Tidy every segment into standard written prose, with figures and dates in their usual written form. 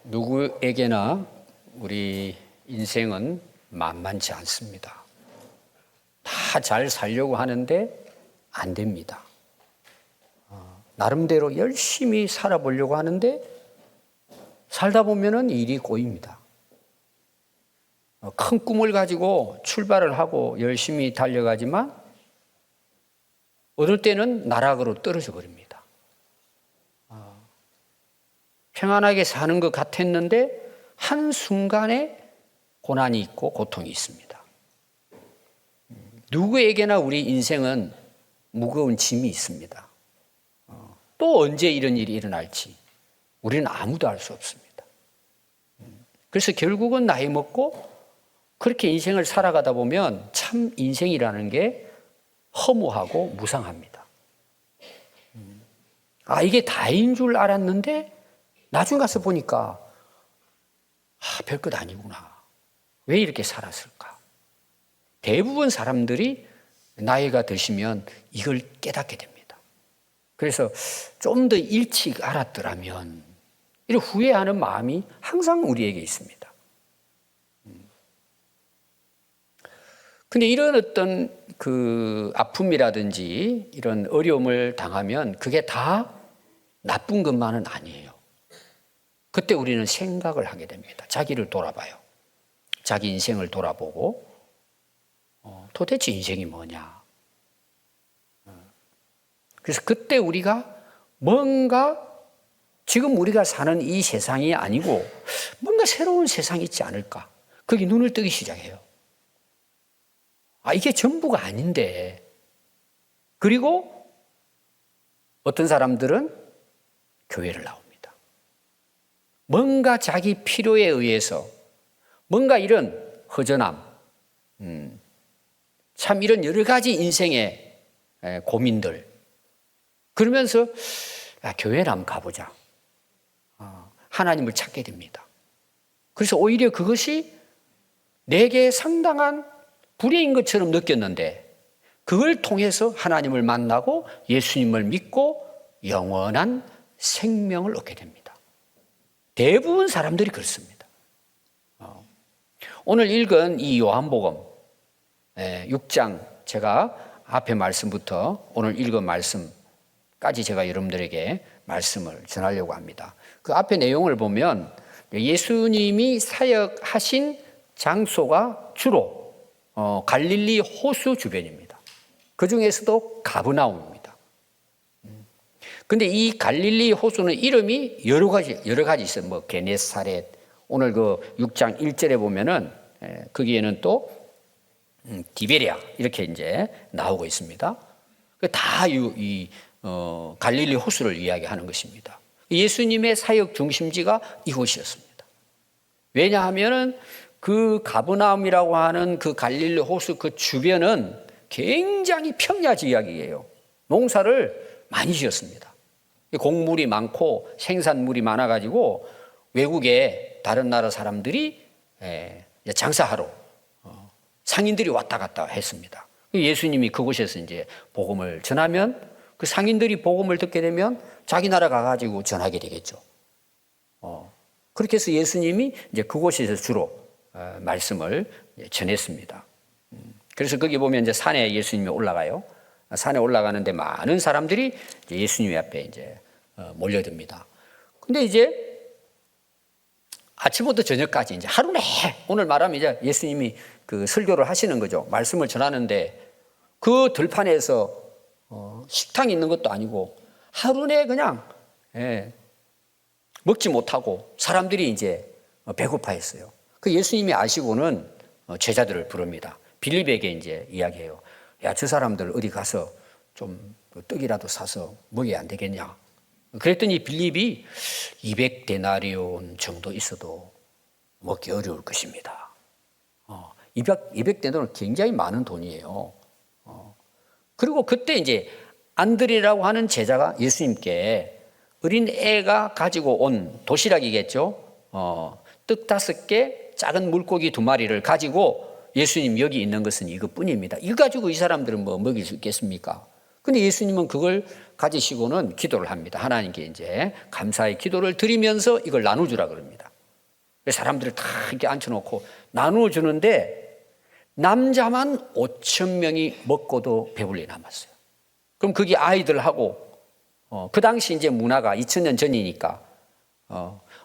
누구에게나 우리 인생은 만만치 않습니다. 다 잘 살려고 하는데 안 됩니다. 나름대로 열심히 살아보려고 하는데 살다 보면은 일이 꼬입니다. 큰 꿈을 가지고 출발을 하고 열심히 달려가지만 어느 때는 나락으로 떨어져 버립니다. 평안하게 사는 것 같았는데 한순간에 고난이 있고 고통이 있습니다. 누구에게나 우리 인생은 무거운 짐이 있습니다. 또 언제 이런 일이 일어날지 우리는 아무도 알 수 없습니다. 그래서 결국은 나이 먹고 그렇게 인생을 살아가다 보면 참 인생이라는 게 허무하고 무상합니다. 이게 다인 줄 알았는데 나중에 가서 보니까 별것 아니구나. 왜 이렇게 살았을까? 대부분 사람들이 나이가 드시면 이걸 깨닫게 됩니다. 그래서 좀 더 일찍 알았더라면 이런 후회하는 마음이 항상 우리에게 있습니다. 근데 이런 어떤 그 아픔이라든지 이런 어려움을 당하면 그게 다 나쁜 것만은 아니에요. 그때 우리는 생각을 하게 됩니다. 자기를 돌아봐요. 자기 인생을 돌아보고 도대체 인생이 뭐냐. 그래서 그때 우리가 뭔가 지금 우리가 사는 이 세상이 아니고 뭔가 새로운 세상이 있지 않을까. 거기 눈을 뜨기 시작해요. 이게 전부가 아닌데. 그리고 어떤 사람들은 교회를 나옵니다. 뭔가 자기 필요에 의해서 뭔가 이런 허전함, 참 이런 여러 가지 인생의 고민들 그러면서 교회를 한번 가보자. 하나님을 찾게 됩니다. 그래서 오히려 그것이 내게 상당한 불의인 것처럼 느꼈는데 그걸 통해서 하나님을 만나고 예수님을 믿고 영원한 생명을 얻게 됩니다. 대부분 사람들이 그렇습니다. 오늘 읽은 이 요한복음 6장 제가 앞에 말씀부터 오늘 읽은 말씀까지 제가 여러분들에게 말씀을 전하려고 합니다. 그 앞에 내용을 보면 예수님이 사역하신 장소가 주로 갈릴리 호수 주변입니다. 그 중에서도 가브나움입니다. 근데 이 갈릴리 호수는 이름이 여러 가지 있어요. 뭐 게네사렛. 오늘 그 6장 1절에 보면은 거기에는 또 디베랴 이렇게 이제 나오고 있습니다. 다 이 갈릴리 호수를 이야기하는 것입니다. 예수님의 사역 중심지가 이곳이었습니다. 왜냐하면은 그 가브나움이라고 하는 그 갈릴리 호수 그 주변은 굉장히 평야 지역이에요. 농사를 많이 지었습니다. 곡물이 많고 생산물이 많아가지고 외국에 다른 나라 사람들이 장사하러 상인들이 왔다 갔다 했습니다. 예수님이 그곳에서 이제 복음을 전하면 그 상인들이 복음을 듣게 되면 자기 나라 가가지고 전하게 되겠죠. 그렇게 해서 예수님이 이제 그곳에서 주로 말씀을 전했습니다. 그래서 거기 보면 이제 산에 예수님이 올라가요. 산에 올라가는데 많은 사람들이 이제 예수님 앞에 이제 몰려듭니다. 근데 이제 아침부터 저녁까지 이제 하루 내 오늘 말하면 이제 예수님이 그 설교를 하시는 거죠. 말씀을 전하는데 그 들판에서 식당이 있는 것도 아니고 하루 내 그냥 먹지 못하고 사람들이 이제 배고파했어요. 그 예수님이 아시고는 제자들을 부릅니다. 빌립에게 이제 이야기해요. 야, 저 사람들 어디 가서 좀 떡이라도 사서 먹여야 안 되겠냐. 그랬더니 빌립이 200데나리온 정도 있어도 먹기 어려울 것입니다. 200데나리온 굉장히 많은 돈이에요. 그리고 그때 이제 안드레라고 하는 제자가 예수님께 어린 애가 가지고 온 도시락이겠죠. 떡 5개, 작은 물고기 2마리를 가지고 예수님 여기 있는 것은 이것뿐입니다. 이거 가지고 이 사람들은 뭐 먹일 수 있겠습니까? 근데 예수님은 그걸 가지시고는 기도를 합니다. 하나님께 이제 감사의 기도를 드리면서 이걸 나눠주라 그럽니다. 사람들을 다 이렇게 앉혀놓고 나누어 주는데 남자만 5천 명이 먹고도 배불리 남았어요. 그럼 그게 아이들하고 그 당시 이제 문화가 2000년 전이니까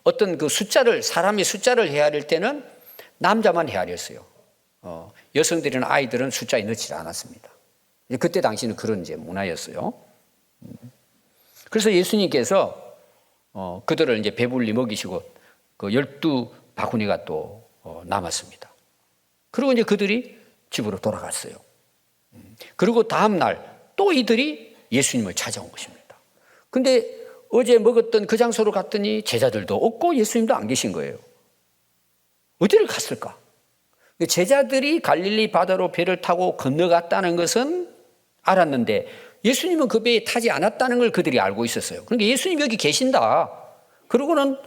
어떤 그 숫자를 사람의 숫자를 헤아릴 때는 남자만 헤아렸어요. 여성들이나 아이들은 숫자에 넣지 않았습니다. 그때 당시는 그런 이제 문화였어요. 그래서 예수님께서 그들을 이제 배불리 먹이시고 그 12바구니가 또 남았습니다. 그리고 이제 그들이 집으로 돌아갔어요. 그리고 다음 날 또 이들이 예수님을 찾아온 것입니다. 근데 어제 먹었던 그 장소로 갔더니 제자들도 없고 예수님도 안 계신 거예요. 어디를 갔을까? 제자들이 갈릴리 바다로 배를 타고 건너갔다는 것은 알았는데 예수님은 그 배에 타지 않았다는 걸 그들이 알고 있었어요. 그러니까 예수님 여기 계신다. 그러고는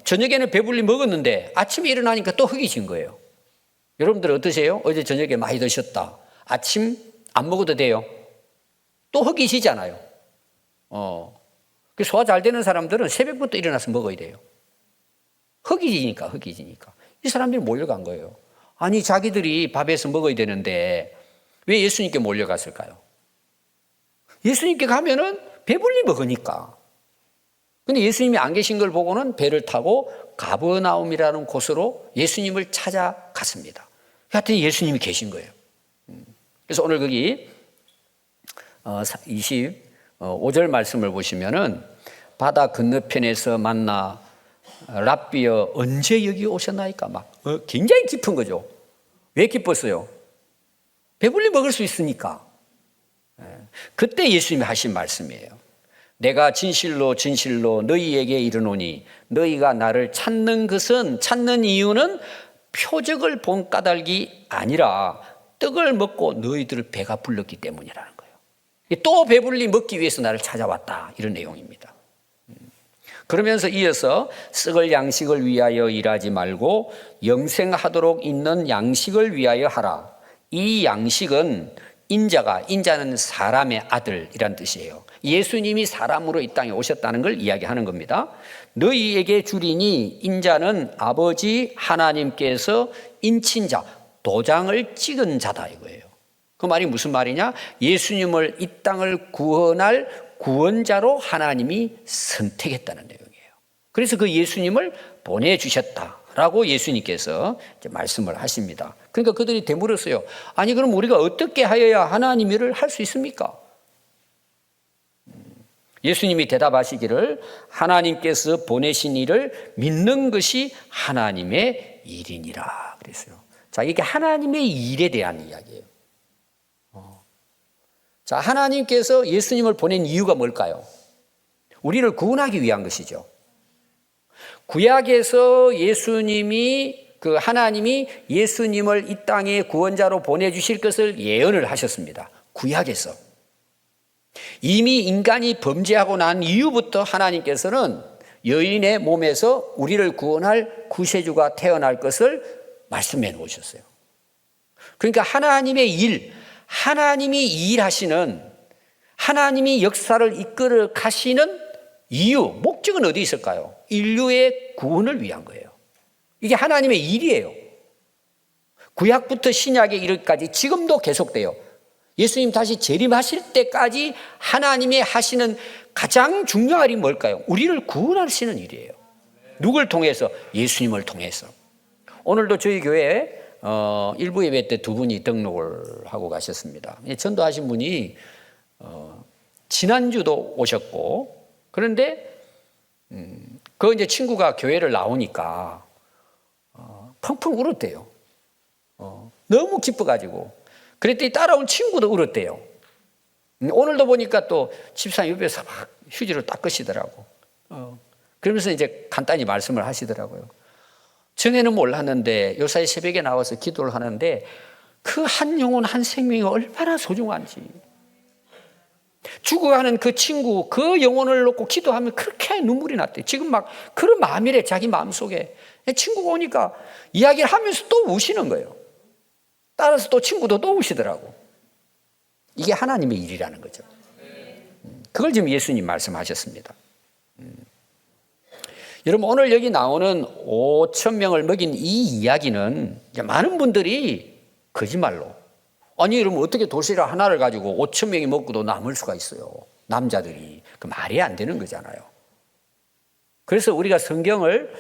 저녁에는 배불리 먹었는데 아침에 일어나니까 또 흙이 진 거예요. 여러분들 어떠세요? 어제 저녁에 많이 드셨다. 아침 안 먹어도 돼요. 또 흙이 지잖아요. 소화 잘 되는 사람들은 새벽부터 일어나서 먹어야 돼요. 흙이 지니까. 이 사람들이 몰려간 거예요. 아니 자기들이 밥에서 먹어야 되는데 왜 예수님께 몰려갔을까요? 예수님께 가면은 배불리 먹으니까. 근데 예수님이 안 계신 걸 보고는 배를 타고 가버나움이라는 곳으로 예수님을 찾아갔습니다. 하여튼 예수님이 계신 거예요. 그래서 오늘 거기 25절 말씀을 보시면은 바다 건너편에서 만나 랍비여 언제 여기 오셨나이까 막 굉장히 깊은 거죠. 왜 기뻤어요? 배불리 먹을 수 있으니까. 그때 예수님이 하신 말씀이에요. 내가 진실로 너희에게 이르노니 너희가 나를 찾는 이유는 표적을 본 까닭이 아니라 떡을 먹고 너희들 배가 불렀기 때문이라는 거예요. 또 배불리 먹기 위해서 나를 찾아왔다 이런 내용입니다. 그러면서 이어서 썩을 양식을 위하여 일하지 말고 영생하도록 있는 양식을 위하여 하라. 이 양식은 인자는 사람의 아들이란 뜻이에요. 예수님이 사람으로 이 땅에 오셨다는 걸 이야기하는 겁니다. 너희에게 주리니 인자는 아버지 하나님께서 인친 자, 도장을 찍은 자다 이거예요. 그 말이 무슨 말이냐? 예수님을 이 땅을 구원할 구원자로 하나님이 선택했다는 내용이에요. 그래서 그 예수님을 보내주셨다라고 예수님께서 이제 말씀을 하십니다. 그러니까 그들이 되물었어요. 아니 그럼 우리가 어떻게 하여야 하나님 일을 할 수 있습니까? 예수님이 대답하시기를 하나님께서 보내신 일을 믿는 것이 하나님의 일이니라 그랬어요. 자, 이게 하나님의 일에 대한 이야기예요. 자, 하나님께서 예수님을 보낸 이유가 뭘까요? 우리를 구원하기 위한 것이죠. 구약에서 하나님이 예수님을 이 땅에 구원자로 보내주실 것을 예언을 하셨습니다. 구약에서. 이미 인간이 범죄하고 난 이후부터 하나님께서는 여인의 몸에서 우리를 구원할 구세주가 태어날 것을 말씀해 놓으셨어요. 그러니까 하나님의 일, 하나님이 일하시는, 하나님이 역사를 이끌어 가시는 이유, 목적은 어디 있을까요? 인류의 구원을 위한 거예요. 이게 하나님의 일이에요. 구약부터 신약에 이르기까지 지금도 계속돼요. 예수님 다시 재림하실 때까지 하나님의 하시는 가장 중요한 일이 뭘까요? 우리를 구원하시는 일이에요. 누굴 통해서? 예수님을 통해서. 오늘도 저희 교회에 일부 예배 때 두 분이 등록을 하고 가셨습니다. 전도하신 분이 지난주도 오셨고, 그런데 그 이제 친구가 교회를 나오니까 펑펑 울었대요. 너무 기뻐가지고. 그랬더니 따라온 친구도 울었대요. 오늘도 보니까 또 집사님 옆에서 막 휴지로 닦으시더라고. 그러면서 이제 간단히 말씀을 하시더라고요. 전에는 몰랐는데 요사이 새벽에 나와서 기도를 하는데 그 한 영혼 한 생명이 얼마나 소중한지, 죽어가는 그 친구 그 영혼을 놓고 기도하면 그렇게 눈물이 났대요. 지금 막 그런 마음이래. 자기 마음속에. 친구가 오니까 이야기를 하면서 또 우시는 거예요. 따라서 또 친구도 또 우시더라고. 이게 하나님의 일이라는 거죠. 그걸 지금 예수님 말씀하셨습니다. 여러분 오늘 여기 나오는 5천 명을 먹인 이 이야기는 많은 분들이 거짓말로, 아니 여러분 어떻게 도시락 하나를 가지고 5천 명이 먹고도 남을 수가 있어요. 남자들이. 그 말이 안 되는 거잖아요. 그래서 우리가 성경을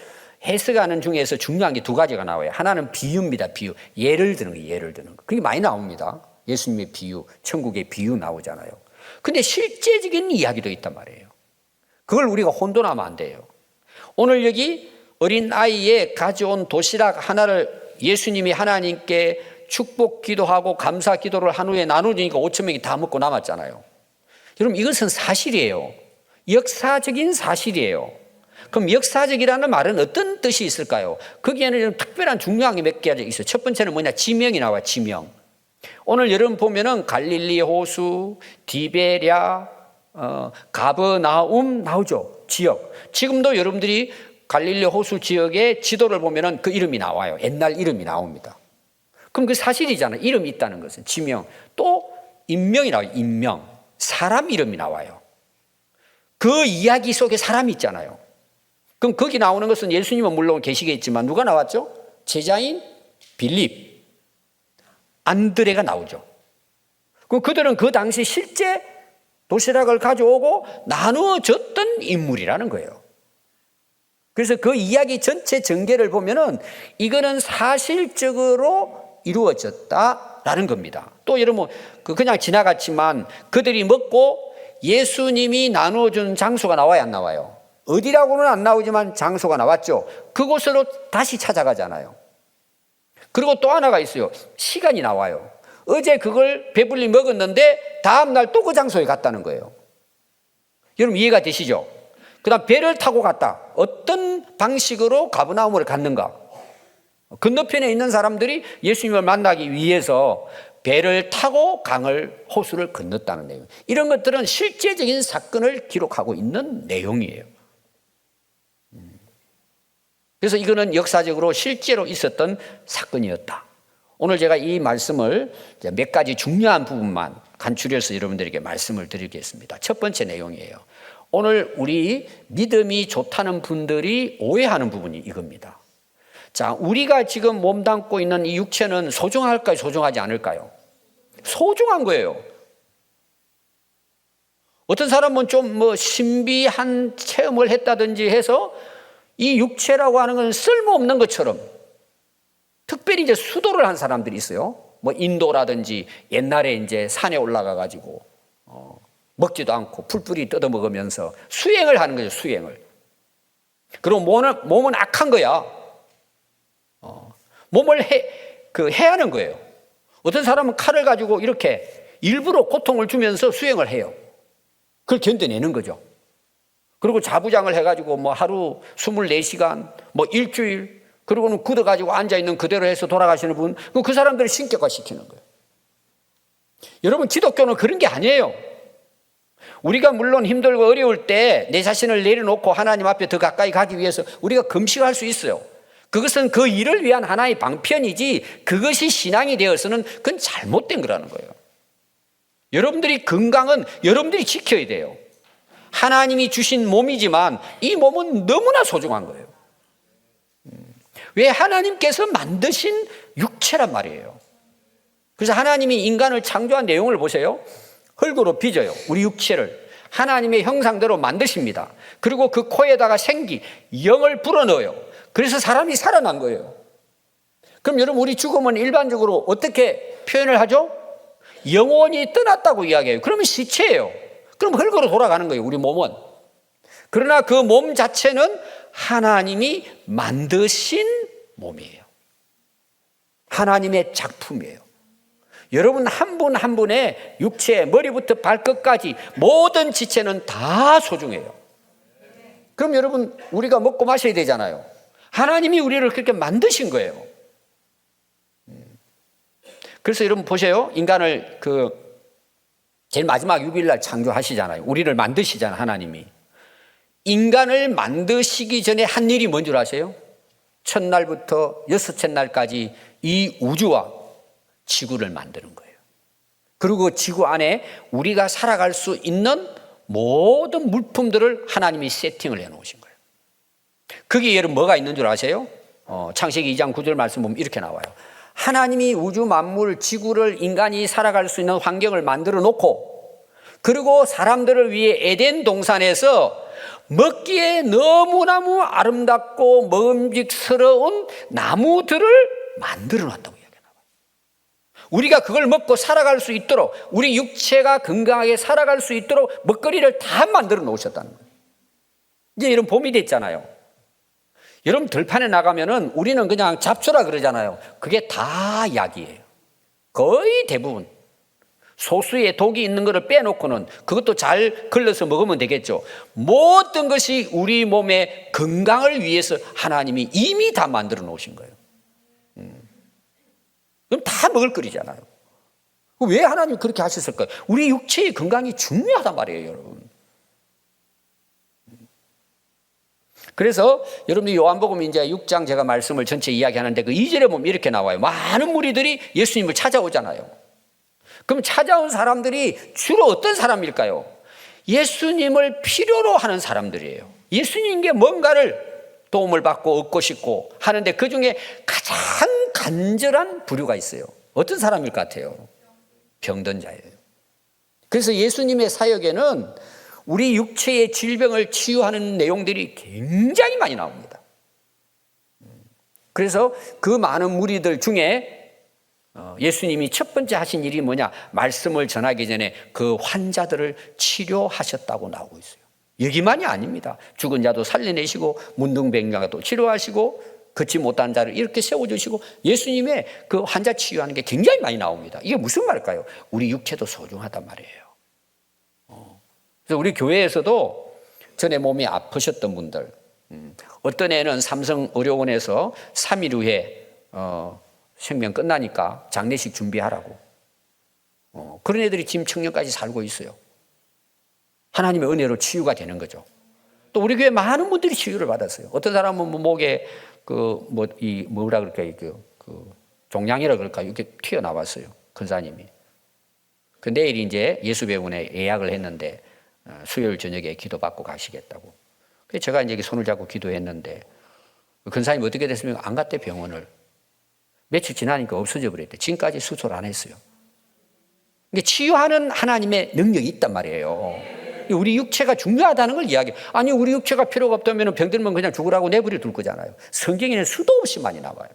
해석하는 중에서 중요한 게 두 가지가 나와요. 하나는 비유입니다. 비유. 예를 드는 거예요. 예를 드는 거. 그게 많이 나옵니다. 예수님의 비유, 천국의 비유 나오잖아요. 근데 실제적인 이야기도 있단 말이에요. 그걸 우리가 혼돈하면 안 돼요. 오늘 여기 어린 아이의 가져온 도시락 하나를 예수님이 하나님께 축복 기도하고 감사 기도를 한 후에 나누니까 5천 명이 다 먹고 남았잖아요. 여러분 이것은 사실이에요. 역사적인 사실이에요. 그럼 역사적이라는 말은 어떤 뜻이 있을까요? 거기에는 특별한 중요한 게 몇 개가 있어요. 첫 번째는 뭐냐? 지명이 나와요. 지명. 오늘 여러분 보면은 갈릴리 호수, 디베랴, 가버나움 나오죠. 지역. 지금도 여러분들이 갈릴리 호수 지역의 지도를 보면은 그 이름이 나와요. 옛날 이름이 나옵니다. 그럼 그 사실이잖아요. 이름이 있다는 것은. 지명. 또 인명이 나와요. 인명. 사람 이름이 나와요. 그 이야기 속에 사람이 있잖아요. 그럼 거기 나오는 것은 예수님은 물론 계시겠지만 누가 나왔죠? 제자인 빌립, 안드레가 나오죠. 그럼 그들은 그 당시 실제 도시락을 가져오고 나누어 줬던 인물이라는 거예요. 그래서 그 이야기 전체 전개를 보면은 이거는 사실적으로 이루어졌다라는 겁니다. 또 여러분 그냥 지나갔지만 그들이 먹고 예수님이 나누어준 장소가 나와요, 안 나와요? 어디라고는 안 나오지만 장소가 나왔죠. 그곳으로 다시 찾아가잖아요. 그리고 또 하나가 있어요. 시간이 나와요. 어제 그걸 배불리 먹었는데 다음날 또 그 장소에 갔다는 거예요. 여러분 이해가 되시죠? 그 다음 배를 타고 갔다. 어떤 방식으로 가버나움으로 갔는가? 건너편에 있는 사람들이 예수님을 만나기 위해서 배를 타고 호수를 건넜다는 내용. 이런 것들은 실제적인 사건을 기록하고 있는 내용이에요. 그래서 이거는 역사적으로 실제로 있었던 사건이었다. 오늘 제가 이 말씀을 몇 가지 중요한 부분만 간추려서 여러분들에게 말씀을 드리겠습니다. 첫 번째 내용이에요. 오늘 우리 믿음이 좋다는 분들이 오해하는 부분이 이겁니다. 자, 우리가 지금 몸담고 있는 이 육체는 소중할까요? 소중하지 않을까요? 소중한 거예요. 어떤 사람은 좀 신비한 체험을 했다든지 해서 이 육체라고 하는 건 쓸모없는 것처럼 특별히 이제 수도를 한 사람들이 있어요. 인도라든지 옛날에 이제 산에 올라가 가지고 먹지도 않고 풀뿌리 뜯어 먹으면서 수행을 하는 거죠. 수행을. 그리고 몸은 악한 거야. 몸을 해하는 거예요. 어떤 사람은 칼을 가지고 이렇게 일부러 고통을 주면서 수행을 해요. 그걸 견뎌내는 거죠. 그리고 자부장을 해가지고 하루 24시간, 일주일, 그리고는 굳어가지고 앉아있는 그대로 해서 돌아가시는 분, 그 사람들을 신격화시키는 거예요. 여러분, 기독교는 그런 게 아니에요. 우리가 물론 힘들고 어려울 때 내 자신을 내려놓고 하나님 앞에 더 가까이 가기 위해서 우리가 금식할 수 있어요. 그것은 그 일을 위한 하나의 방편이지 그것이 신앙이 되어서는 그건 잘못된 거라는 거예요. 여러분들이 건강은 여러분들이 지켜야 돼요. 하나님이 주신 몸이지만 이 몸은 너무나 소중한 거예요. 왜? 하나님께서 만드신 육체란 말이에요. 그래서 하나님이 인간을 창조한 내용을 보세요. 흙으로 빚어요. 우리 육체를 하나님의 형상대로 만드십니다. 그리고 그 코에다가 생기, 영을 불어넣어요. 그래서 사람이 살아난 거예요. 그럼 여러분, 우리 죽음은 일반적으로 어떻게 표현을 하죠? 영혼이 떠났다고 이야기해요. 그러면 시체예요. 그럼 흙으로 돌아가는 거예요, 우리 몸은. 그러나 그 몸 자체는 하나님이 만드신 몸이에요. 하나님의 작품이에요. 여러분 한 분 한 분의 육체, 머리부터 발끝까지 모든 지체는 다 소중해요. 그럼 여러분, 우리가 먹고 마셔야 되잖아요. 하나님이 우리를 그렇게 만드신 거예요. 그래서 여러분 보세요. 인간을 제일 마지막 6일날 창조하시잖아요. 우리를 만드시잖아요, 하나님이. 인간을 만드시기 전에 한 일이 뭔 줄 아세요? 첫날부터 여섯째 날까지 이 우주와 지구를 만드는 거예요. 그리고 지구 안에 우리가 살아갈 수 있는 모든 물품들을 하나님이 세팅을 해놓으신 거예요. 거기에 여러분 뭐가 있는 줄 아세요? 창세기 2장 9절 말씀 보면 이렇게 나와요. 하나님이 우주 만물, 지구를 인간이 살아갈 수 있는 환경을 만들어 놓고, 그리고 사람들을 위해 에덴 동산에서 먹기에 너무너무 아름답고 먹음직스러운 나무들을 만들어 놨다고 이야기해요. 우리가 그걸 먹고 살아갈 수 있도록, 우리 육체가 건강하게 살아갈 수 있도록 먹거리를 다 만들어 놓으셨다는 거예요. 이제 이런 봄이 됐잖아요. 여러분 들판에 나가면은 우리는 그냥 잡초라 그러잖아요. 그게 다 약이에요. 거의 대부분. 소수의 독이 있는 것을 빼놓고는 그것도 잘 걸러서 먹으면 되겠죠. 모든 것이 우리 몸의 건강을 위해서 하나님이 이미 다 만들어 놓으신 거예요. 그럼 다 먹을 거리잖아요. 왜 하나님이 그렇게 하셨을까요? 우리 육체의 건강이 중요하단 말이에요, 여러분. 그래서 여러분이 요한복음 이제 6장 제가 말씀을 전체 이야기하는데 그 2절에 보면 이렇게 나와요. 많은 무리들이 예수님을 찾아오잖아요. 그럼 찾아온 사람들이 주로 어떤 사람일까요? 예수님을 필요로 하는 사람들이에요. 예수님께 뭔가를 도움을 받고 얻고 싶고 하는데 그 중에 가장 간절한 부류가 있어요. 어떤 사람일 것 같아요? 병든 자예요. 그래서 예수님의 사역에는 우리 육체의 질병을 치유하는 내용들이 굉장히 많이 나옵니다. 그래서 그 많은 무리들 중에 예수님이 첫 번째 하신 일이 뭐냐? 말씀을 전하기 전에 그 환자들을 치료하셨다고 나오고 있어요. 여기만이 아닙니다. 죽은 자도 살려내시고 문둥병자도 치료하시고 걷지 못한 자를 이렇게 세워주시고 예수님의 그 환자 치유하는 게 굉장히 많이 나옵니다. 이게 무슨 말일까요? 우리 육체도 소중하단 말이에요. 그래서 우리 교회에서도 전에 몸이 아프셨던 분들, 어떤 애는 삼성의료원에서 3일 후에 생명 끝나니까 장례식 준비하라고. 그런 애들이 지금 청년까지 살고 있어요. 하나님의 은혜로 치유가 되는 거죠. 또 우리 교회 많은 분들이 치유를 받았어요. 어떤 사람은 목에 뭐라 그럴까요? 종양이라 그럴까요? 이렇게 튀어나왔어요. 근사님이. 그 내일 이제 예수병원에 예약을 했는데 수요일 저녁에 기도받고 가시겠다고. 그래서 제가 이제 손을 잡고 기도했는데 근사님이 어떻게 됐으면 안 갔대 병원을. 며칠 지나니까 없어져 버렸대. 지금까지 수술 안 했어요. 이게 치유하는 하나님의 능력이 있단 말이에요. 우리 육체가 중요하다는 걸 이야기해요. 아니 우리 육체가 필요가 없다면 병들면 그냥 죽으라고 내버려 둘 거잖아요. 성경에는 수도 없이 많이 나와요.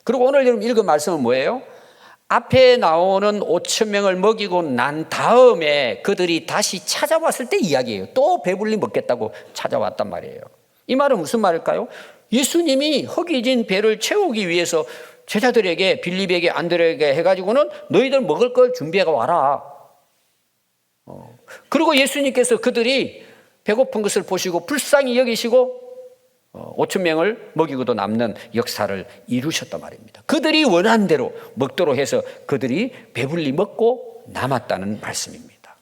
그리고 오늘 여러분 읽은 말씀은 뭐예요? 앞에 나오는 5천 명을 먹이고 난 다음에 그들이 다시 찾아왔을 때 이야기예요. 또 배불리 먹겠다고 찾아왔단 말이에요. 이 말은 무슨 말일까요? 예수님이 허기진 배를 채우기 위해서 제자들에게 빌립에게 안드레에게 해가지고는 너희들 먹을 걸 준비해 와라. 그리고 예수님께서 그들이 배고픈 것을 보시고 불쌍히 여기시고 5천 명을 먹이고도 남는 역사를 이루셨단 말입니다. 그들이 원한 대로 먹도록 해서 그들이 배불리 먹고 남았다는 말씀입니다.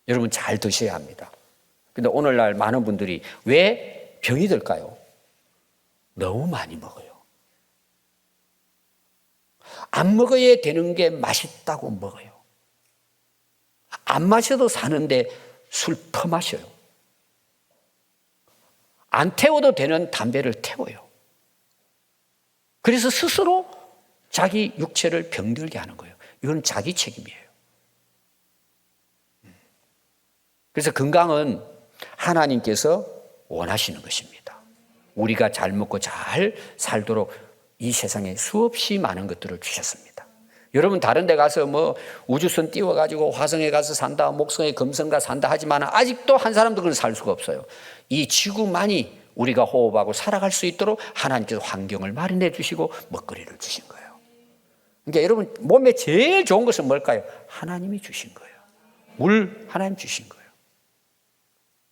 여러분 잘 드셔야 합니다. 그런데 오늘날 많은 분들이 왜 병이 들까요? 너무 많이 먹어요. 안 먹어야 되는 게 맛있다고 먹어요. 안 마셔도 사는데 술 퍼마셔요. 안 태워도 되는 담배를 태워요. 그래서 스스로 자기 육체를 병들게 하는 거예요. 이건 자기 책임이에요. 그래서 건강은 하나님께서 원하시는 것입니다. 우리가 잘 먹고 잘 살도록 이 세상에 수없이 많은 것들을 주셨습니다. 여러분 다른 데 가서 뭐 우주선 띄워가지고 화성에 가서 산다, 목성에 금성가 산다 하지만 아직도 한 사람도 그걸 살 수가 없어요. 이 지구만이 우리가 호흡하고 살아갈 수 있도록 하나님께서 환경을 마련해 주시고 먹거리를 주신 거예요. 그러니까 여러분 몸에 제일 좋은 것은 뭘까요? 하나님이 주신 거예요. 물 하나님 주신 거예요.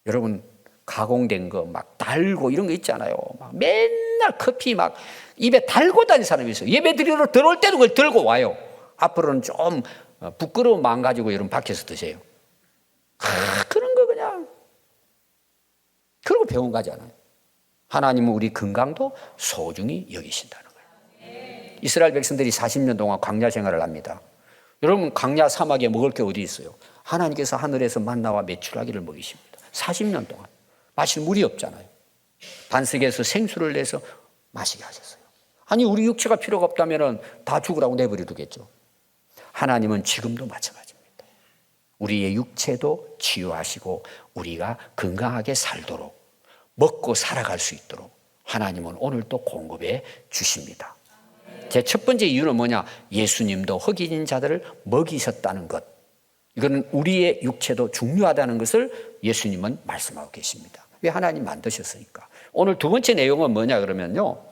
여러분 가공된 거 막 달고 이런 거 있잖아요. 막 맨날 커피 막 입에 달고 다니는 사람이 있어요. 예배 드리러 들어올 때도 그걸 들고 와요. 앞으로는 좀 부끄러운 마음 가지고 여러분 밖에서 드세요. 그런 거 그냥 그러고 병원 가잖아요. 하나님은 우리 건강도 소중히 여기신다는 거예요. 이스라엘 백성들이 40년 동안 광야 생활을 합니다. 여러분 광야 사막에 먹을 게 어디 있어요? 하나님께서 하늘에서 만나와 메추라기를 먹이십니다. 40년 동안 마실 물이 없잖아요. 반석에서 생수를 내서 마시게 하셨어요. 아니 우리 육체가 필요가 없다면 다 죽으라고 내버려두겠죠. 하나님은 지금도 마찬가지입니다. 우리의 육체도 치유하시고 우리가 건강하게 살도록 먹고 살아갈 수 있도록 하나님은 오늘 또 공급해 주십니다. 제 첫 번째 이유는 뭐냐? 예수님도 흑인 자들을 먹이셨다는 것. 이거는 우리의 육체도 중요하다는 것을 예수님은 말씀하고 계십니다. 왜? 하나님 만드셨으니까. 오늘 두 번째 내용은 뭐냐 그러면요,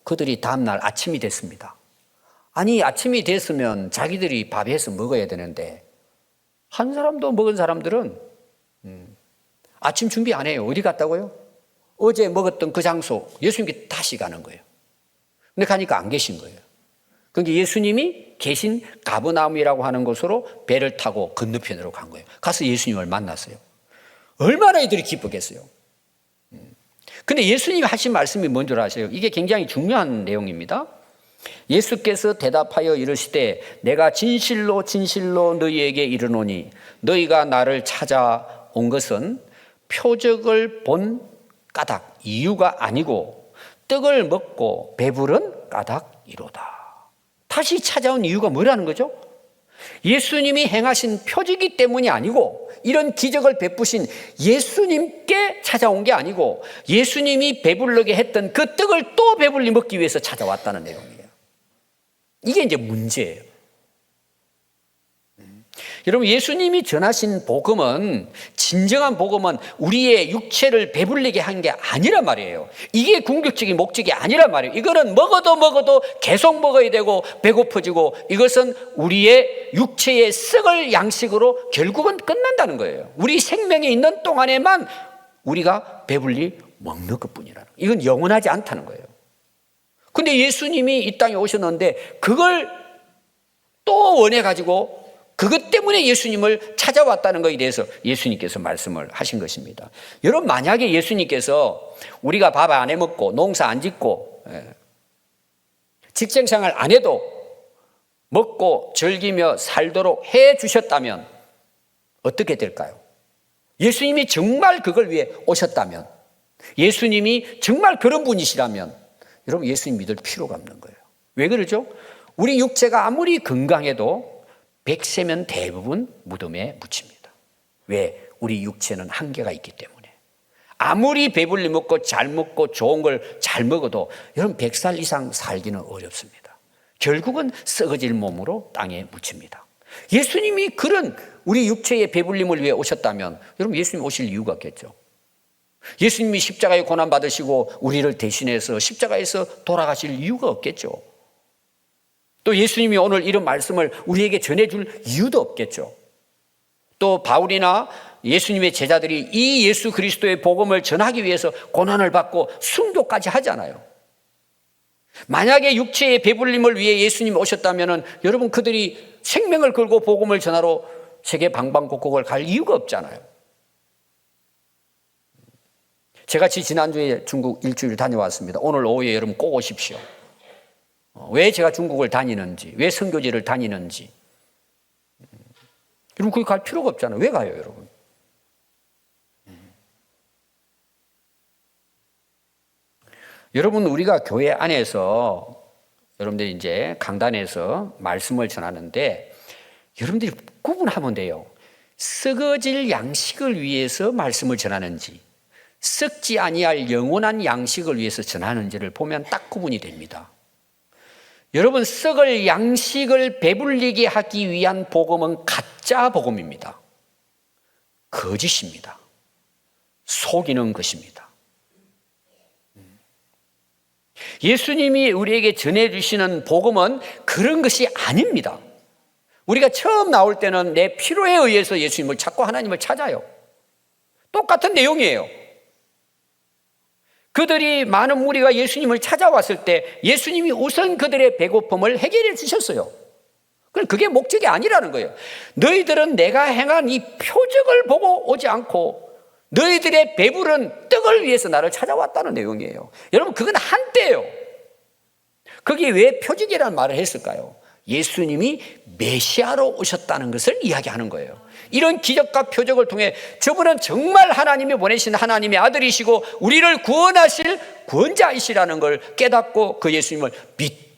그들이 다음날 아침이 됐습니다. 아니 아침이 됐으면 자기들이 밥해서 먹어야 되는데 한 사람도 먹은 사람들은 아침 준비 안 해요. 어디 갔다고요? 어제 먹었던 그 장소 예수님께 다시 가는 거예요. 근데 가니까 안 계신 거예요. 그러니까 예수님이 계신 가버나움이라고 하는 곳으로 배를 타고 건너편으로 간 거예요. 가서 예수님을 만났어요. 얼마나 이들이 기쁘겠어요. 근데 예수님이 하신 말씀이 뭔 줄 아세요? 이게 굉장히 중요한 내용입니다. 예수께서 대답하여 이르시되 내가 진실로 진실로 너희에게 이르노니 너희가 나를 찾아온 것은 표적을 본 까닭 이유가 아니고 떡을 먹고 배부른 까닭이로다. 다시 찾아온 이유가 뭐라는 거죠? 예수님이 행하신 표적이 때문이 아니고 이런 기적을 베푸신 예수님께 찾아온 게 아니고 예수님이 배부르게 했던 그 떡을 또 배불리 먹기 위해서 찾아왔다는 내용이에요. 이게 이제 문제예요. 여러분, 예수님이 전하신 복음은, 진정한 복음은 우리의 육체를 배불리게 한 게 아니란 말이에요. 이게 궁극적인 목적이 아니란 말이에요. 이거는 먹어도 계속 먹어야 되고 배고파지고 이것은 우리의 육체의 썩을 양식으로 결국은 끝난다는 거예요. 우리 생명이 있는 동안에만 우리가 배불리 먹는 것뿐이라는 거예요. 이건 영원하지 않다는 거예요. 근데 예수님이 이 땅에 오셨는데 그걸 또 원해가지고 그것 때문에 예수님을 찾아왔다는 것에 대해서 예수님께서 말씀을 하신 것입니다. 여러분, 만약에 예수님께서 우리가 밥 안 해 먹고 농사 안 짓고 직장생활 안 해도 먹고 즐기며 살도록 해 주셨다면 어떻게 될까요? 예수님이 정말 그걸 위해 오셨다면, 예수님이 정말 그런 분이시라면 여러분, 예수님 믿을 필요가 없는 거예요. 왜 그러죠? 우리 육체가 아무리 건강해도 100세면 대부분 무덤에 묻힙니다. 왜? 우리 육체는 한계가 있기 때문에. 아무리 배불리 먹고 잘 먹고 좋은 걸 잘 먹어도 여러분 100살 이상 살기는 어렵습니다. 결국은 썩어질 몸으로 땅에 묻힙니다. 예수님이 그런 우리 육체의 배불림을 위해 오셨다면 여러분, 예수님 오실 이유가 없겠죠. 예수님이 십자가에 고난 받으시고 우리를 대신해서 십자가에서 돌아가실 이유가 없겠죠. 또 예수님이 오늘 이런 말씀을 우리에게 전해줄 이유도 없겠죠. 또 바울이나 예수님의 제자들이 이 예수 그리스도의 복음을 전하기 위해서 고난을 받고 순교까지 하잖아요. 만약에 육체의 배불림을 위해 예수님이 오셨다면 여러분, 그들이 생명을 걸고 복음을 전하러 세계 방방곡곡을 갈 이유가 없잖아요. 제가 지난주에 중국 일주일 다녀왔습니다. 오늘 오후에 여러분 꼭 오십시오. 왜 제가 중국을 다니는지, 왜 선교지를 다니는지. 여러분, 거기 갈 필요가 없잖아요. 왜 가요, 여러분? 여러분, 우리가 교회 안에서 여러분들이 이제 강단에서 말씀을 전하는데 여러분들이 구분하면 돼요. 썩어질 양식을 위해서 말씀을 전하는지, 썩지 아니할 영원한 양식을 위해서 전하는지를 보면 딱 구분이 됩니다. 여러분, 썩을 양식을 배불리게 하기 위한 복음은 가짜 복음입니다. 거짓입니다. 속이는 것입니다. 예수님이 우리에게 전해주시는 복음은 그런 것이 아닙니다. 우리가 처음 나올 때는 내 필요에 의해서 예수님을 찾고 하나님을 찾아요. 똑같은 내용이에요. 그들이 많은 무리가 예수님을 찾아왔을 때 예수님이 우선 그들의 배고픔을 해결해 주셨어요. 그게 목적이 아니라는 거예요. 너희들은 내가 행한 이 표적을 보고 오지 않고 너희들의 배부른 떡을 위해서 나를 찾아왔다는 내용이에요. 여러분, 그건 한때예요. 그게 왜 표적이라는 말을 했을까요? 예수님이 메시아로 오셨다는 것을 이야기하는 거예요. 이런 기적과 표적을 통해 저분은 정말 하나님이 보내신 하나님의 아들이시고 우리를 구원하실 구원자이시라는 걸 깨닫고 그 예수님을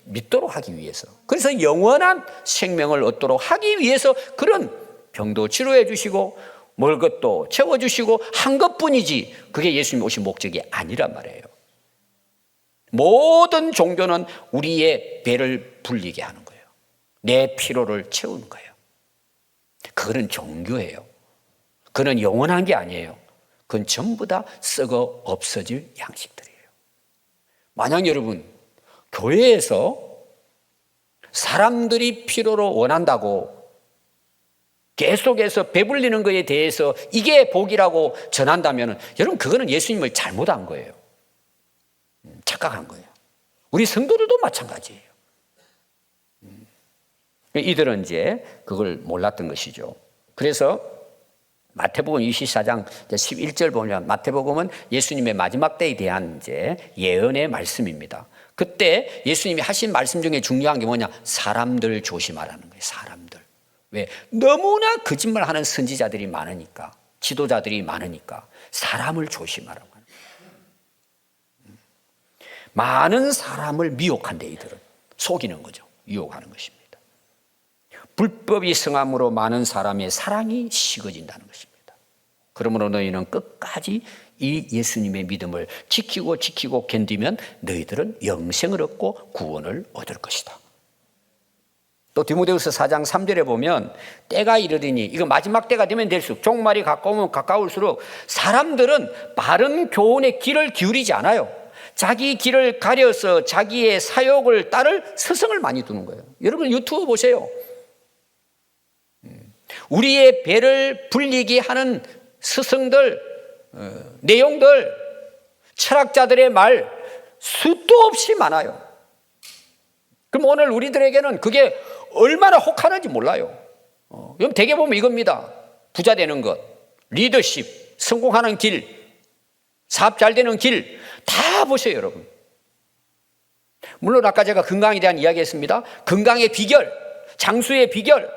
믿도록 하기 위해서, 그래서 영원한 생명을 얻도록 하기 위해서 그런 병도 치료해 주시고 먹을 것도 채워주시고 한 것뿐이지, 그게 예수님 오신 목적이 아니란 말이에요. 모든 종교는 우리의 배를 불리게 하는 거예요. 내 피로를 채우는 거예요. 그거는 종교예요. 그거는 영원한 게 아니에요. 그건 전부 다 썩어 없어질 양식들이에요. 만약 여러분 교회에서 사람들이 필요로 원한다고 계속해서 배불리는 것에 대해서 이게 복이라고 전한다면 여러분 그거는 예수님을 잘못한 거예요. 착각한 거예요. 우리 성도들도 마찬가지예요. 이들은 이제 그걸 몰랐던 것이죠. 그래서 마태복음 24장 11절 보면 마태복음은 예수님의 마지막 때에 대한 이제 예언의 말씀입니다. 그때 예수님이 하신 말씀 중에 중요한 게 뭐냐? 사람들 조심하라는 거예요. 사람들. 왜? 너무나 거짓말하는 선지자들이 많으니까, 지도자들이 많으니까 사람을 조심하라고 하는 거예요. 많은 사람을 미혹한대. 이들은 속이는 거죠. 유혹하는 것입니다. 불법이 성함으로 많은 사람의 사랑이 식어진다는 것입니다. 그러므로 너희는 끝까지 이 예수님의 믿음을 지키고 견디면 너희들은 영생을 얻고 구원을 얻을 것이다. 또 디모데후서 4장 3절에 보면 때가 이르더니, 이거 마지막 때가 되면 될수록 종말이 가까우면 가까울수록 사람들은 바른 교훈의 귀를 기울이지 않아요. 자기 길을 가려서 자기의 사욕을 따를 스승을 많이 두는 거예요. 여러분 유튜브 보세요. 우리의 배를 불리게 하는 스승들, 내용들, 철학자들의 말 수도 없이 많아요. 그럼 오늘 우리들에게는 그게 얼마나 혹하는지 몰라요. 그럼 대개 보면 이겁니다. 부자 되는 것, 리더십, 성공하는 길, 사업 잘 되는 길 다 보세요, 여러분. 물론 아까 제가 건강에 대한 이야기 했습니다. 건강의 비결, 장수의 비결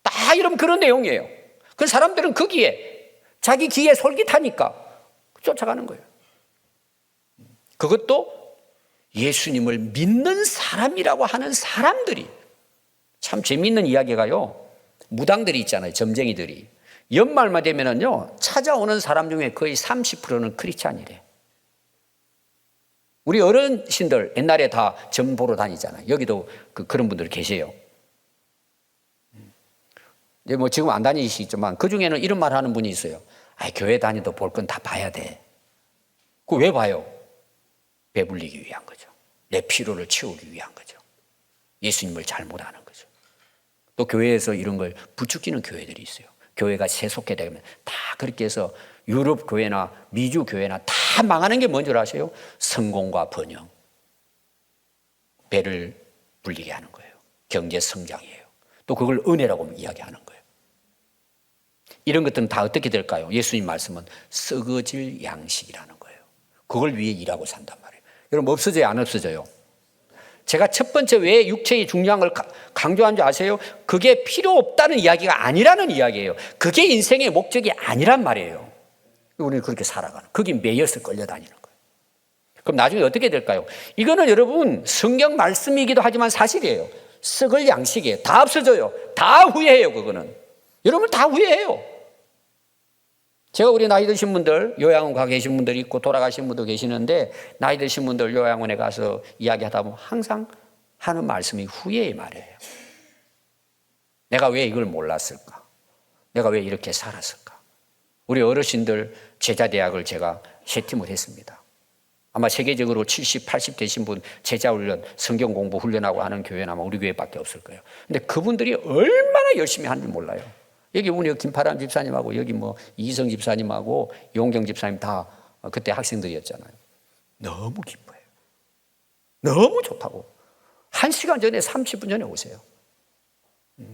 다 이런 그런 내용이에요. 그 사람들은 거기에 자기 귀에 솔깃하니까 쫓아가는 거예요. 그것도 예수님을 믿는 사람이라고 하는 사람들이. 참 재미있는 이야기가요, 무당들이 있잖아요. 점쟁이들이 연말만 되면은요 찾아오는 사람 중에 거의 30%는 크리스찬이래. 우리 어르신들 옛날에 다 점 보러 다니잖아요. 여기도 그런 분들 계세요. 뭐 지금 안 다니시지만 그 중에는 이런 말 하는 분이 있어요. 교회 다니도 볼 건 다 봐야 돼. 그거 왜 봐요? 배불리기 위한 거죠. 내 피로를 채우기 위한 거죠. 예수님을 잘못 아는 거죠. 또 교회에서 이런 걸 부추기는 교회들이 있어요. 교회가 세속화 되면 다 그렇게 해서 유럽 교회나 미주 교회나 다 망하는 게 뭔 줄 아세요? 성공과 번영. 배를 불리게 하는 거예요. 경제 성장이에요. 또 그걸 은혜라고 이야기하는 거예요. 이런 것들은 다 어떻게 될까요? 예수님 말씀은 썩어질 양식이라는 거예요. 그걸 위해 일하고 산단 말이에요. 여러분 없어져요, 안 없어져요? 제가 첫 번째 왜 육체의 중요한 걸 강조한 줄 아세요? 그게 필요 없다는 이야기가 아니라는 이야기예요. 그게 인생의 목적이 아니란 말이에요. 우리는 그렇게 살아가는, 거기 매여서 끌려다니는 거예요. 그럼 나중에 어떻게 될까요? 이거는 여러분 성경 말씀이기도 하지만 사실이에요. 썩을 양식이에요. 다 없어져요. 다 후회해요. 그거는 여러분 다 후회해요. 제가 우리 나이 드신 분들, 요양원 가 계신 분들이 있고 돌아가신 분도 계시는데, 나이 드신 분들 요양원에 가서 이야기하다 보면 항상 하는 말씀이 후회의 말이에요. 내가 왜 이걸 몰랐을까? 내가 왜 이렇게 살았을까? 우리 어르신들 제자대학을 제가 세팅을 했습니다. 아마 세계적으로 70, 80 되신 분 제자훈련, 성경 공부 훈련하고 하는 교회는 아마 우리 교회밖에 없을 거예요. 근데 그분들이 얼마나 열심히 하는지 몰라요. 여기 우리 김파람 집사님하고 여기 뭐 이성 집사님하고 용경 집사님 다 그때 학생들이었잖아요. 너무 기뻐해요. 너무 좋다고. 1시간 전에 30분 전에 오세요.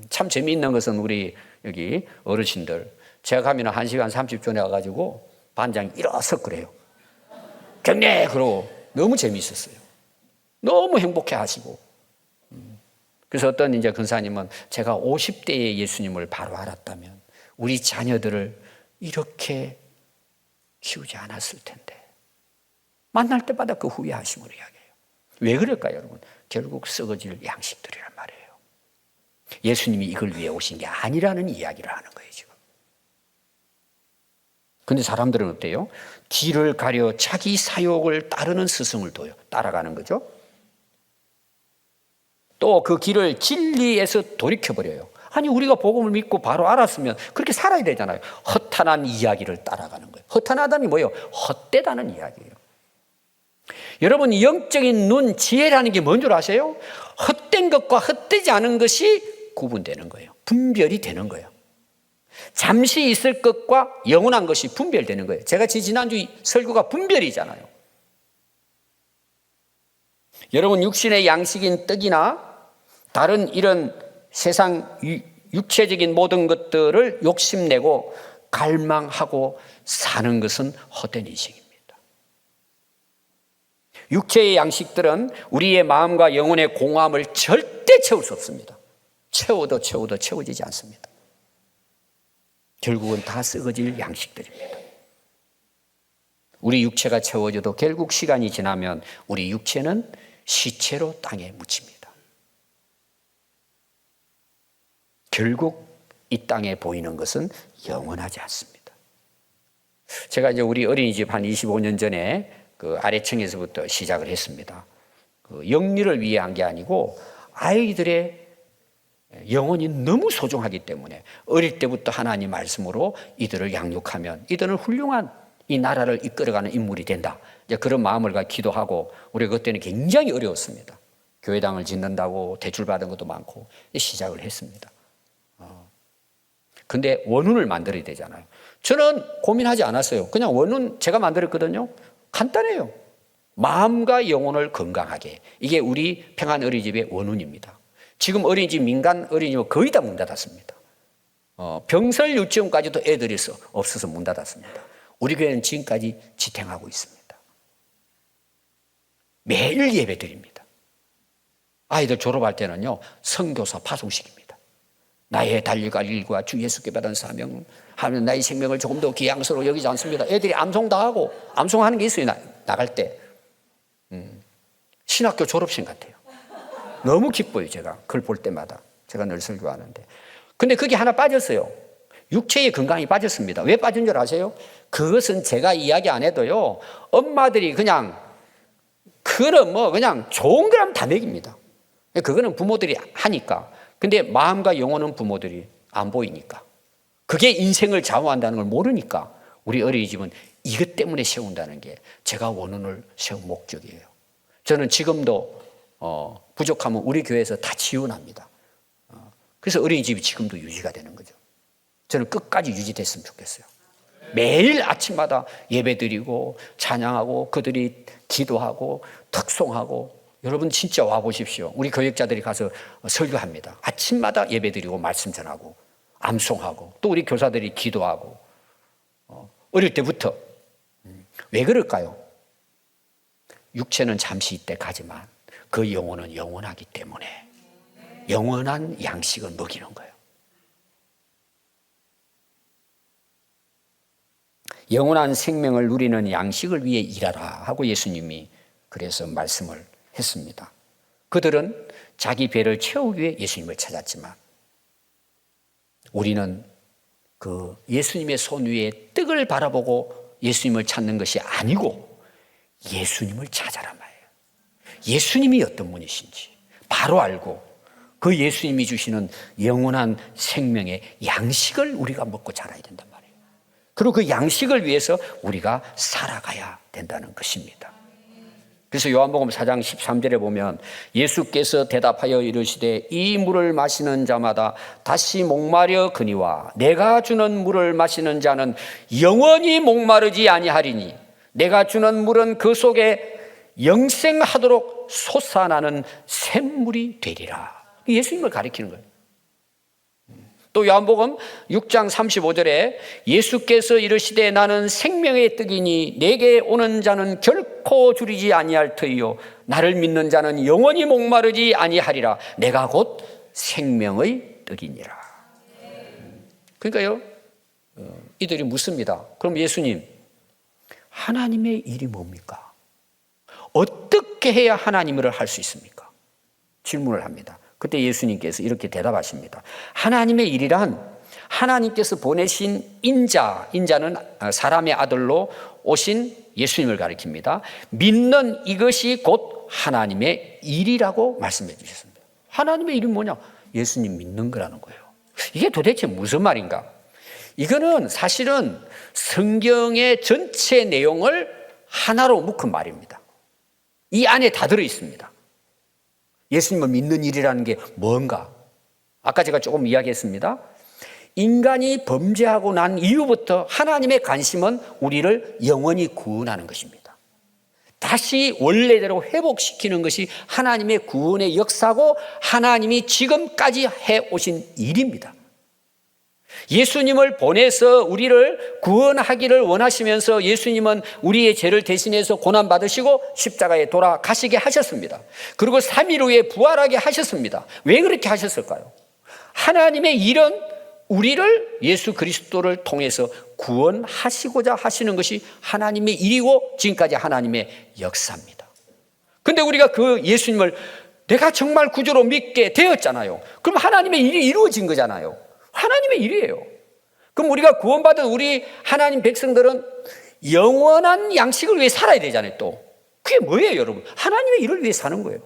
참 재미있는 것은 우리 여기 어르신들, 제가 가면 1시간 30분 전에 와가지고 반장이 일어서 그래요. 경례! 그러고 너무 재미있었어요. 너무 행복해 하시고. 그래서 어떤 이제 근사님은 제가 50대에 예수님을 바로 알았다면 우리 자녀들을 이렇게 키우지 않았을 텐데 만날 때마다 그 후회하심을 이야기해요. 왜 그럴까요, 여러분? 결국 썩어질 양식들이란 말이에요. 예수님이 이걸 위해 오신 게 아니라는 이야기를 하는 거예요, 지금. 근데 사람들은 어때요? 길을 가려 자기 사욕을 따르는 스승을 둬요. 따라가는 거죠. 또 그 길을 진리에서 돌이켜버려요. 아니, 우리가 복음을 믿고 바로 알았으면 그렇게 살아야 되잖아요. 허탄한 이야기를 따라가는 거예요. 허탄하다니 뭐예요? 헛되다는 이야기예요. 여러분, 영적인 눈, 지혜라는 게 뭔 줄 아세요? 헛된 것과 헛되지 않은 것이 구분되는 거예요. 분별이 되는 거예요. 잠시 있을 것과 영원한 것이 분별되는 거예요. 제가 지난주 설교가 분별이잖아요. 여러분, 육신의 양식인 떡이나 다른 이런 세상 육체적인 모든 것들을 욕심내고 갈망하고 사는 것은 헛된 인생입니다. 육체의 양식들은 우리의 마음과 영혼의 공허함을 절대 채울 수 없습니다. 채워도 채워지지 않습니다. 결국은 다 썩어질 양식들입니다. 우리 육체가 채워져도 결국 시간이 지나면 우리 육체는 시체로 땅에 묻힙니다. 결국 이 땅에 보이는 것은 영원하지 않습니다. 제가 이제 우리 어린이집 한 25년 전에 그 아래층에서부터 시작을 했습니다. 그 영리를 위해 한 게 아니고 아이들의 영혼이 너무 소중하기 때문에 어릴 때부터 하나님 말씀으로 이들을 양육하면 이들은 훌륭한 이 나라를 이끌어가는 인물이 된다. 이제 그런 마음을 갖고 기도하고 우리가 그때는 굉장히 어려웠습니다. 교회당을 짓는다고 대출받은 것도 많고 시작을 했습니다. 근데 원훈을 만들어야 되잖아요. 저는 고민하지 않았어요. 그냥 원훈 제가 만들었거든요. 간단해요. 마음과 영혼을 건강하게. 이게 우리 평안 어린이집의 원훈입니다. 지금 어린이집, 민간 어린이집은 거의 다 문 닫았습니다. 병설 유치원까지도 애들이 없어서 문 닫았습니다. 우리 교회는 지금까지 지탱하고 있습니다. 매일 예배 드립니다. 아이들 졸업할 때는요, 선교사 파송식입니다. 나의 달려갈 일과 주 예수께 받은 사명 하면 나의 생명을 조금 더 귀양스러워 여기지 않습니다. 애들이 암송 다 하고 암송하는 게 있어요. 나갈 때 신학교 졸업식 같아요. 너무 기뻐요. 제가 그걸 볼 때마다. 제가 늘 설교하는데. 근데 그게 하나 빠졌어요. 육체의 건강이 빠졌습니다. 왜 빠진 줄 아세요? 그것은 제가 이야기 안 해도요, 엄마들이 그냥 그냥 좋은 거라면 다 먹입니다. 그거는 부모들이 하니까. 근데 마음과 영혼은 부모들이 안 보이니까. 그게 인생을 좌우한다는 걸 모르니까 우리 어린이집은 이것 때문에 세운다는 게 제가 원혼을 세운 목적이에요. 저는 지금도 부족하면 우리 교회에서 다 지원합니다. 그래서 어린이집이 지금도 유지가 되는 거죠. 저는 끝까지 유지됐으면 좋겠어요. 매일 아침마다 예배드리고 찬양하고 그들이 기도하고 특송하고 여러분 진짜 와보십시오. 우리 교역자들이 가서 설교합니다. 아침마다 예배드리고 말씀 전하고 암송하고 또 우리 교사들이 기도하고 어릴 때부터. 왜 그럴까요? 육체는 잠시 이때 가지만 그 영혼은 영원하기 때문에 영원한 양식을 먹이는 거예요. 영원한 생명을 누리는 양식을 위해 일하라 하고 예수님이 그래서 말씀을 했습니다. 그들은 자기 배를 채우기 위해 예수님을 찾았지만 우리는 그 예수님의 손 위에 떡을 바라보고 예수님을 찾는 것이 아니고 예수님을 찾아라 말이에요. 예수님이 어떤 분이신지 바로 알고 그 예수님이 주시는 영원한 생명의 양식을 우리가 먹고 자라야 된단 말이에요. 그리고 그 양식을 위해서 우리가 살아가야 된다는 것입니다. 그래서 요한복음 4장 13절에 보면 예수께서 대답하여 이르시되 이 물을 마시는 자마다 다시 목마려 그니와 내가 주는 물을 마시는 자는 영원히 목마르지 아니하리니 내가 주는 물은 그 속에 영생하도록 솟아나는 샘물이 되리라. 예수님을 가리키는 거예요. 또 요한복음 6장 35절에 예수께서 이르시되 나는 생명의 떡이니 내게 오는 자는 결코 결코 줄이지 아니할 터이요 나를 믿는 자는 영원히 목마르지 아니하리라. 내가 곧 생명의 떡이니라. 그러니까요, 이들이 묻습니다. 그럼 예수님, 하나님의 일이 뭡니까? 어떻게 해야 하나님을 할 수 있습니까? 질문을 합니다. 그때 예수님께서 이렇게 대답하십니다. 하나님의 일이란 하나님께서 보내신 인자는 사람의 아들로 오신 예수님을 가리킵니다. 믿는 이것이 곧 하나님의 일이라고 말씀해 주셨습니다. 하나님의 일이 뭐냐? 예수님 믿는 거라는 거예요. 이게 도대체 무슨 말인가? 이거는 사실은 성경의 전체 내용을 하나로 묶은 말입니다. 이 안에 다 들어 있습니다. 예수님을 믿는 일이라는 게 뭔가? 아까 제가 조금 이야기했습니다. 인간이 범죄하고 난 이후부터 하나님의 관심은 우리를 영원히 구원하는 것입니다. 다시 원래대로 회복시키는 것이 하나님의 구원의 역사고 하나님이 지금까지 해오신 일입니다. 예수님을 보내서 우리를 구원하기를 원하시면서 예수님은 우리의 죄를 대신해서 고난받으시고 십자가에 돌아가시게 하셨습니다. 그리고 3일 후에 부활하게 하셨습니다. 왜 그렇게 하셨을까요? 하나님의 일은 우리를 예수 그리스도를 통해서 구원하시고자 하시는 것이 하나님의 일이고 지금까지 하나님의 역사입니다. 그런데 우리가 그 예수님을 내가 정말 구주로 믿게 되었잖아요. 그럼 하나님의 일이 이루어진 거잖아요. 하나님의 일이에요. 그럼 우리가 구원받은 우리 하나님 백성들은 영원한 양식을 위해 살아야 되잖아요. 또 그게 뭐예요, 여러분? 하나님의 일을 위해 사는 거예요.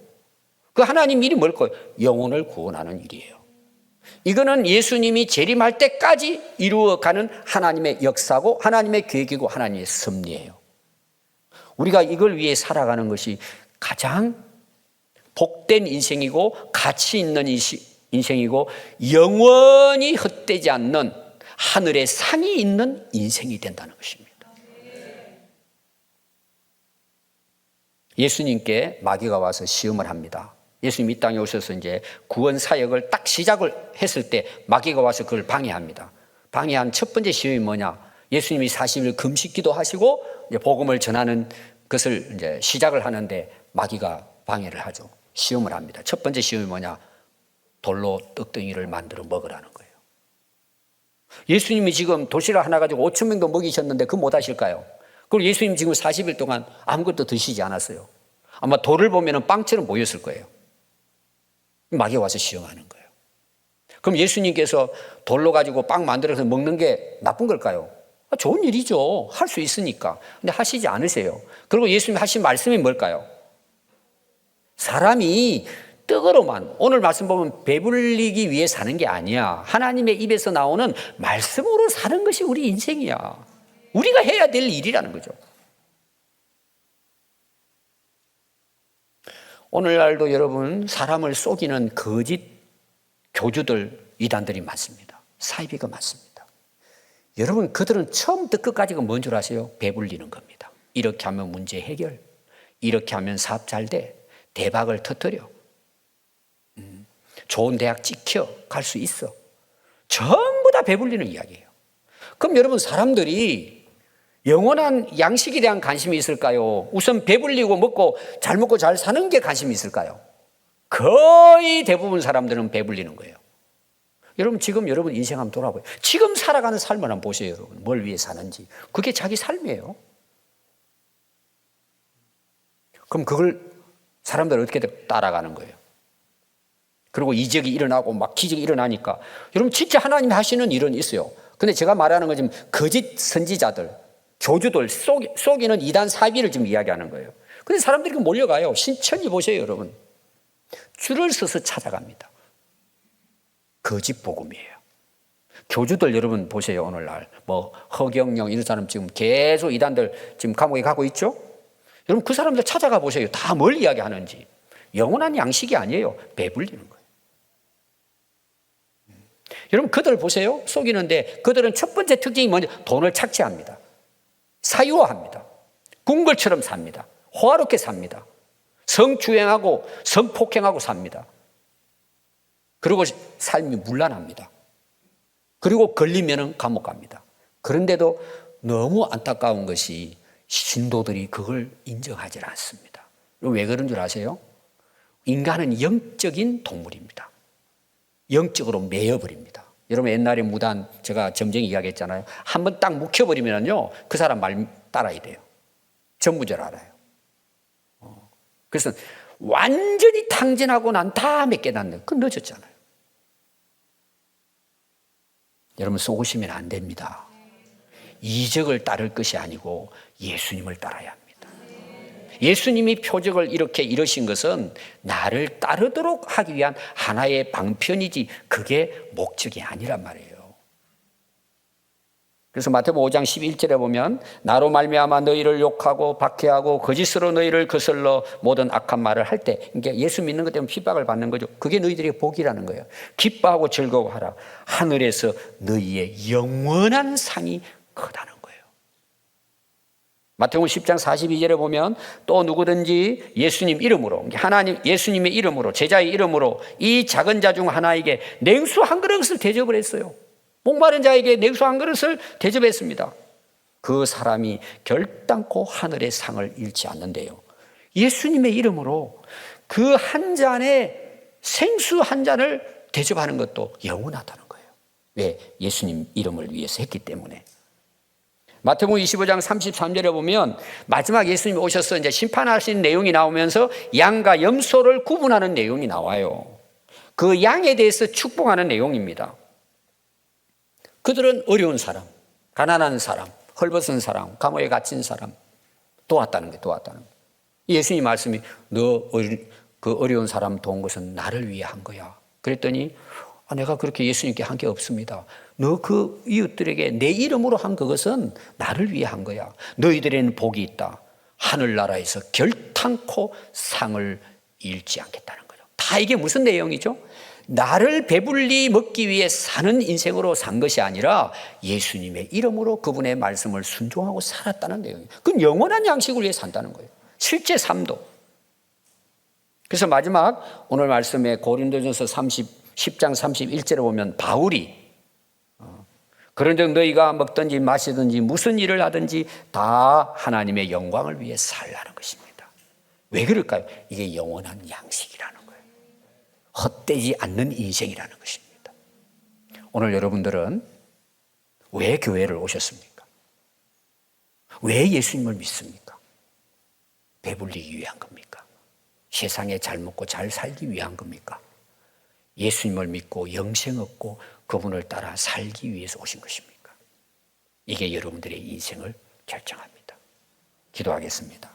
그 하나님 일이 뭘까요? 영혼을 구원하는 일이에요. 이거는 예수님이 재림할 때까지 이루어가는 하나님의 역사고 하나님의 계획이고 하나님의 섭리예요. 우리가 이걸 위해 살아가는 것이 가장 복된 인생이고 가치 있는 인생이고 영원히 헛되지 않는 하늘의 상이 있는 인생이 된다는 것입니다. 예수님께 마귀가 와서 시험을 합니다. 예수님 이 땅에 오셔서 이제 구원 사역을 딱 시작을 했을 때 마귀가 와서 그걸 방해합니다. 방해한 첫 번째 시험이 뭐냐? 예수님이 40일 금식 기도하시고 이제 복음을 전하는 것을 이제 시작을 하는데 마귀가 방해를 하죠. 시험을 합니다. 첫 번째 시험이 뭐냐? 돌로 떡덩이를 만들어 먹으라는 거예요. 예수님이 지금 도시락 하나 가지고 5천 명도 먹이셨는데 그거 못 하실까요? 그리고 예수님 지금 40일 동안 아무것도 드시지 않았어요. 아마 돌을 보면 빵처럼 보였을 거예요. 마귀가 와서 시험하는 거예요. 그럼 예수님께서 돌로 가지고 빵 만들어서 먹는 게 나쁜 걸까요? 좋은 일이죠. 할 수 있으니까. 근데 하시지 않으세요. 그리고 예수님 하신 말씀이 뭘까요? 사람이 떡으로만, 오늘 말씀 보면 배불리기 위해 사는 게 아니야. 하나님의 입에서 나오는 말씀으로 사는 것이 우리 인생이야. 우리가 해야 될 일이라는 거죠. 오늘날도 여러분 사람을 속이는 거짓 교주들, 이단들이 많습니다. 사이비가 많습니다. 여러분 그들은 처음부터 끝까지가 뭔 줄 아세요? 배불리는 겁니다. 이렇게 하면 문제 해결, 이렇게 하면 사업 잘 돼, 대박을 터뜨려, 좋은 대학 찍혀 갈 수 있어. 전부 다 배불리는 이야기예요. 그럼 여러분 사람들이 영원한 양식에 대한 관심이 있을까요? 우선 배불리고 먹고 잘 사는 게 관심이 있을까요? 거의 대부분 사람들은 배불리는 거예요. 여러분 지금 여러분 인생 한번 돌아보세요. 지금 살아가는 삶을 한번 보세요. 여러분 뭘 위해 사는지. 그게 자기 삶이에요. 그럼 그걸 사람들 어떻게 따라가는 거예요? 그리고 이적이 일어나고 막 기적이 일어나니까 여러분 진짜 하나님이 하시는 일은 있어요. 근데 제가 말하는 건 지금 거짓 선지자들, 교주들 속이는 이단 사비를 지금 이야기하는 거예요. 근데 사람들이 몰려가요. 신천지 보세요, 여러분. 줄을 서서 찾아갑니다. 거짓 복음이에요. 교주들 여러분 보세요, 오늘날. 뭐 허경영 이런 사람 지금 계속 이단들 지금 감옥에 가고 있죠? 여러분 그 사람들 찾아가 보세요. 다 뭘 이야기하는지. 영원한 양식이 아니에요. 배불리는 거예요. 여러분 그들 보세요. 속이는데 그들은 첫 번째 특징이 뭐냐? 돈을 착취합니다. 사유화합니다. 궁궐처럼 삽니다. 호화롭게 삽니다. 성추행하고 성폭행하고 삽니다. 그리고 삶이 문란합니다. 그리고 걸리면 감옥 갑니다. 그런데도 너무 안타까운 것이 신도들이 그걸 인정하지 않습니다. 왜 그런 줄 아세요? 인간은 영적인 동물입니다. 영적으로 매여버립니다. 여러분 옛날에 무단, 제가 점쟁이 이야기했잖아요. 한번 딱 묵혀버리면요 그 사람 말 따라야 돼요. 전부절 알아요. 그래서 완전히 탕진하고 난 다음에 깨닫는, 그건 늦었잖아요. 여러분 속으시면 안 됩니다. 이적을 따를 것이 아니고 예수님을 따라야 합니다. 예수님이 표적을 이렇게 이루신 것은 나를 따르도록 하기 위한 하나의 방편이지 그게 목적이 아니란 말이에요. 그래서 마태복음 5장 11절에 보면 나로 말미암아 너희를 욕하고 박해하고 거짓으로 너희를 거슬러 모든 악한 말을 할 때, 그러니까 예수 믿는 것 때문에 핍박을 받는 거죠. 그게 너희들의 복이라는 거예요. 기뻐하고 즐거워하라. 하늘에서 너희의 영원한 상이 크다는 거예요. 마태복음 10장 42절에 보면 또 누구든지 예수님 이름으로, 하나님 예수님의 이름으로, 제자의 이름으로 이 작은 자 중 하나에게 냉수 한 그릇을 대접을 했어요. 목마른 자에게 냉수 한 그릇을 대접했습니다. 그 사람이 결단코 하늘의 상을 잃지 않는데요. 예수님의 이름으로 그 한 잔의 생수 한 잔을 대접하는 것도 영원하다는 거예요. 왜? 예수님 이름을 위해서 했기 때문에. 마태복음 25장 33절에 보면 마지막 예수님이 오셔서 이제 심판하신 내용이 나오면서 양과 염소를 구분하는 내용이 나와요. 그 양에 대해서 축복하는 내용입니다. 그들은 어려운 사람, 가난한 사람, 헐벗은 사람, 감옥에 갇힌 사람 도왔다는 게 도왔다는 거예요. 예수님 말씀이 너 그 어려운 사람 도운 것은 나를 위해 한 거야. 그랬더니 내가 그렇게 예수님께 한 게 없습니다. 너 그 이웃들에게 내 이름으로 한 그것은 나를 위해 한 거야. 너희들에는 복이 있다. 하늘나라에서 결탄코 상을 잃지 않겠다는 거죠. 다 이게 무슨 내용이죠? 나를 배불리 먹기 위해 사는 인생으로 산 것이 아니라 예수님의 이름으로 그분의 말씀을 순종하고 살았다는 내용이에요. 그건 영원한 양식을 위해 산다는 거예요. 실제 삶도. 그래서 마지막 오늘 말씀에 고린도전서 10장 31절에 보면 바울이 그런즉 너희가 먹든지 마시든지 무슨 일을 하든지 다 하나님의 영광을 위해 살라는 것입니다. 왜 그럴까요? 이게 영원한 양식이라는 거예요. 헛되지 않는 인생이라는 것입니다. 오늘 여러분들은 왜 교회를 오셨습니까? 왜 예수님을 믿습니까? 배불리기 위한 겁니까? 세상에 잘 먹고 잘 살기 위한 겁니까? 예수님을 믿고 영생 얻고 그분을 따라 살기 위해서 오신 것입니까? 이게 여러분들의 인생을 결정합니다. 기도하겠습니다.